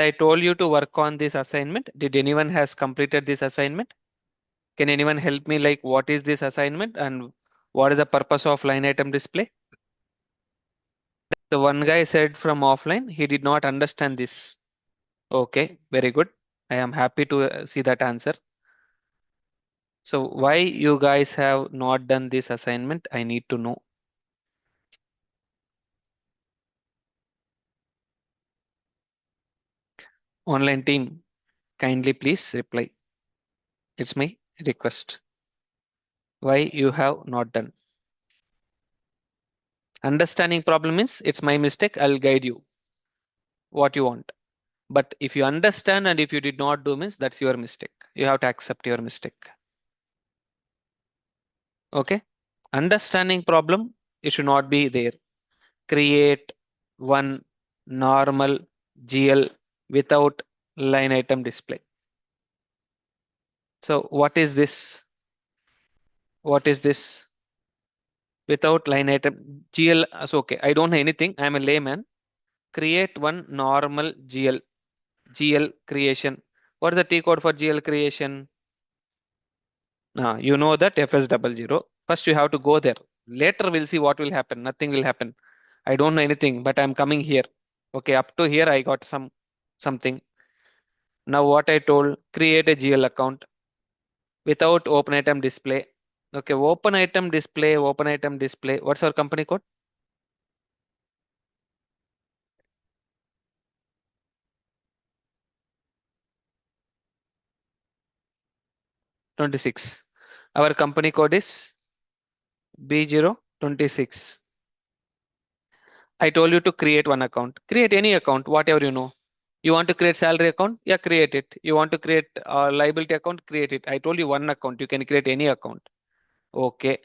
I told you to work on this assignment. Did anyone has completed this assignment? Can anyone help me like what is this assignment and what is the purpose of line item display? The one guy said from offline, he did not understand this. Okay, very good. I am happy to see that answer. So why you guys have not done this assignment? I need to know. Online team, kindly please reply. It's my request. Why you have not done? Understanding problem means it's my mistake. I'll guide you what you want. But if you understand and if you did not do means that's your mistake. You have to accept your mistake. Okay. Understanding problem, it should not be there. Create one normal GL without line item display. So what is this? What is this? Without line item GL. So okay, I don't know anything. I'm a layman. Create one normal GL creation. What is the T code for GL creation? You know that FS00. First, you have to go there. Later, we'll see what will happen. Nothing will happen. I don't know anything, but I'm coming here. Okay, up to here, I got something. Now, what I told, create a GL account without open item display. Okay, open item display, open item display. What's our company code? 26. Our company code is B026. I told you to create one account. Create any account, whatever you know. You want to create salary account? Yeah, create it. You want to create a liability account? Create it. I told you one account. You can create any account. Okay.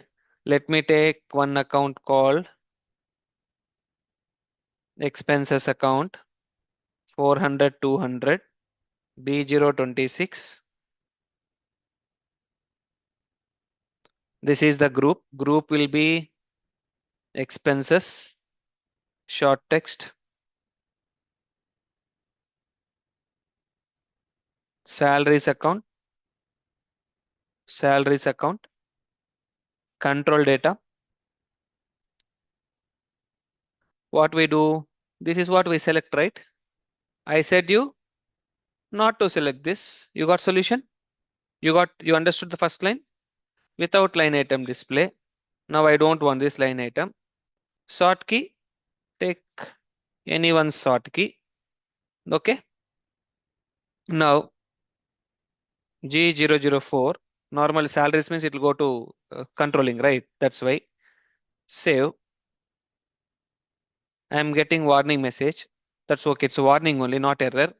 Let me take one account called expenses account 400 200 B026. This is the group. Group will be expenses, short text, salaries account, salaries account, control data. What we do, this is what we select, right? I said you not to select this. You got solution? You understood the first line? Without line item display. Now I don't want this line item. Sort key, take any one sort key. Okay. Now G004, normal salaries means it will go to controlling, right? That's why. Save. I am getting warning message. That's okay. It's a warning only, not error.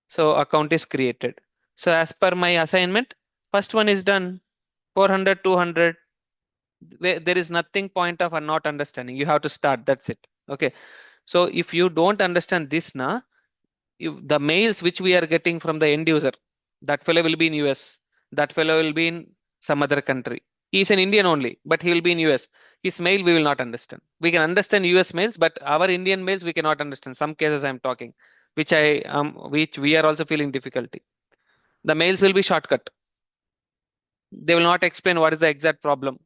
So account is created. So as per my assignment, first one is done. 400, 200. There is nothing point of not understanding. You have to start. That's it. Okay. So if you don't understand this now, if the mails which we are getting from the end user, that fellow will be in US. That fellow will be in some other country. He is an Indian only, but he will be in US. His mail we will not understand. We can understand US mails, but our Indian mails we cannot understand. Some cases I am talking, which we are also feeling difficulty. The mails will be shortcut. They will not explain what is the exact problem.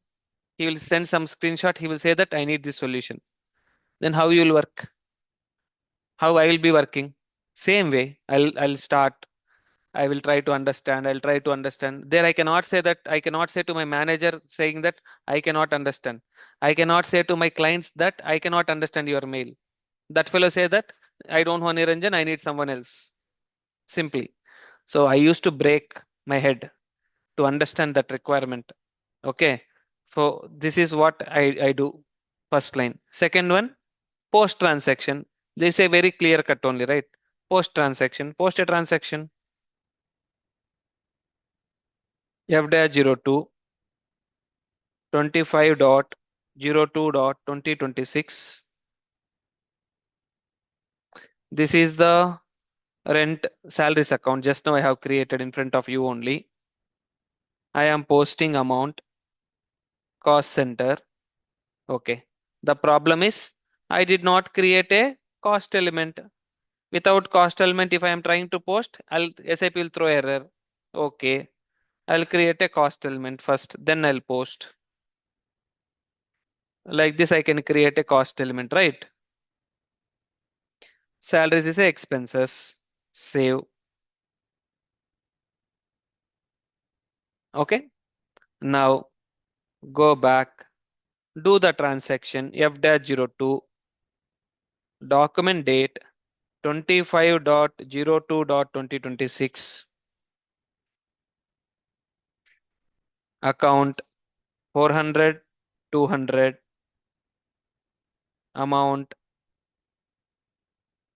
He will send some screenshot. He will say that I need this solution. Then how you will work? How I will be working? Same way. I'll start. I will try to understand. I'll try to understand. There I cannot say that. I cannot say to my manager saying that I cannot understand. I cannot say to my clients that I cannot understand your mail. That fellow say that I don't want Niranjan. I need someone else. Simply. So I used to break my head to understand that requirement. Okay. So this is what I do. First line. Second one, post transaction. This is a very clear cut only, right? Post transaction. Post a transaction. F-02 25.02.2026. This is the rent salaries account. Just now I have created in front of you only. I am posting amount, cost center. Okay. The problem is I did not create a cost element. Without cost element, if I am trying to post, SAP will throw error. Okay, I'll create a cost element first, then I'll post. Like this, I can create a cost element, right? Salaries is a expenses. Save. Okay. Now go back. Do the transaction F-02 document date 25.02.2026 account 400 200 amount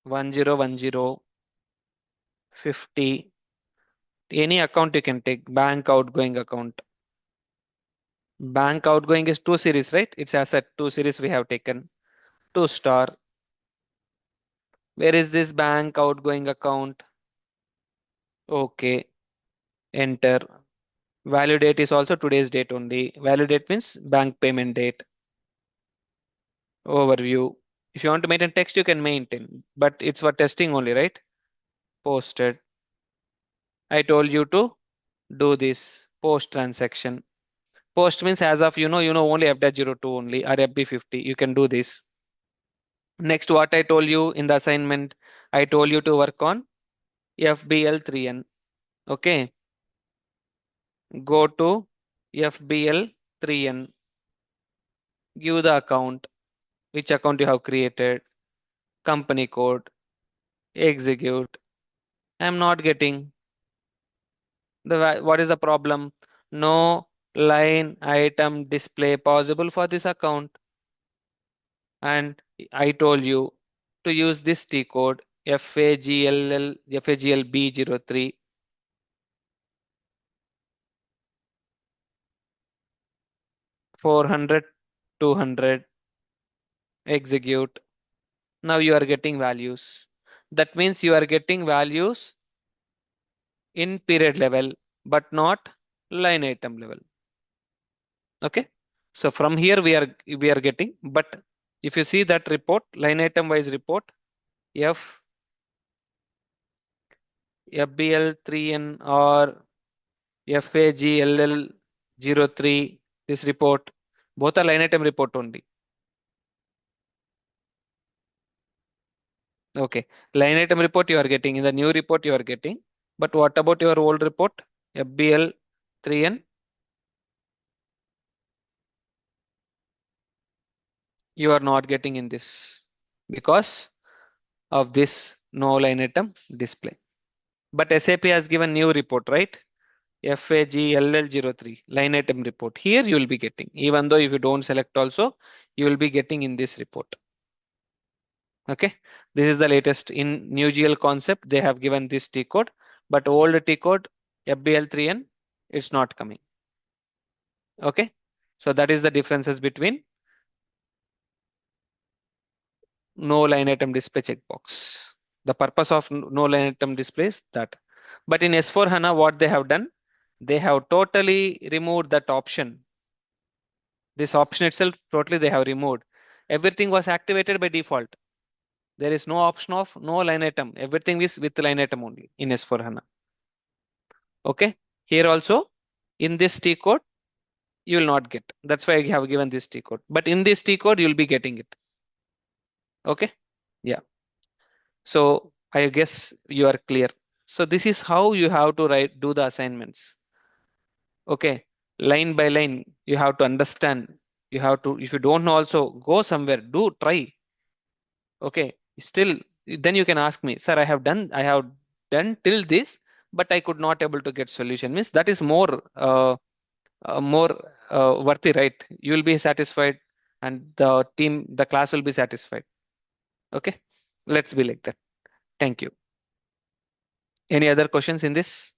1010 50 any account you can take bank outgoing account. Bank outgoing is two series, right? It's asset two series we have taken. Two star. Where is this bank outgoing account? Okay. Enter. Value date is also today's date only. Value date means bank payment date. Overview. If you want to maintain text, you can maintain, but it's for testing only, right? Posted. I told you to do this post transaction. Post means as of only F-02 only or FB50. You can do this. Next, what I told you in the assignment, I told you to work on FBL3N. Okay. Go to FBL3N. Give the account, which account you have created, company code, execute. I'm not getting what is the problem? No line item display possible for this account. And I told you to use this T code FAGLB03 400 200 execute. Now you are getting values. That means you are getting values in period level, but not line item level. Okay. So from here we are getting, but if you see that report, line item wise report, F FBL3N or FAGLL03, this report, both are line item report only. Okay. Line item report you are getting, in the new report you are getting. But what about your old report? FBL3N, you are not getting in this because of this no line item display. But SAP has given new report, right? FAGLL03 line item report. Here you will be getting, even though if you don't select also, you will be getting in this report. Okay, this is the latest in new GL concept. They have given this T code, but old T code FBL3N, it's not coming. Okay, so that is the differences between no line item display checkbox. The purpose of no line item display is that. But in S4 HANA, what they have done, they have totally removed that option. This option itself, totally they have removed. Everything was activated by default. There is no option of no line item. Everything is with line item only in S4 HANA. Okay. Here also, in this T code, you will not get. That's why I have given this T code. But in this T code, you will be getting it. Okay. Yeah. So I guess you are clear. So this is how you have to do the assignments. Okay. Line by line, you have to understand. You have to, if you don't know also, go somewhere, do try. Okay. Still, then you can ask me, sir, I have done till this, but I could not able to get solution. Means that is more worthy, right? You will be satisfied, and the team, the class will be satisfied. Okay. Let's be like that. Thank you. Any other questions in this?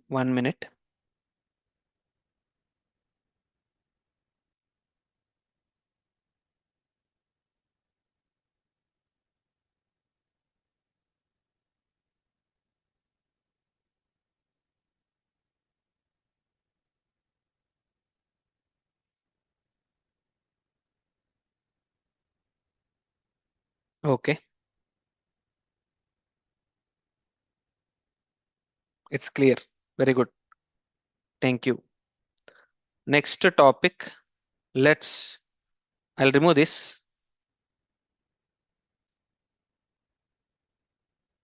1 minute. Okay, it's clear. Very good. Thank you. Next topic. I'll remove this.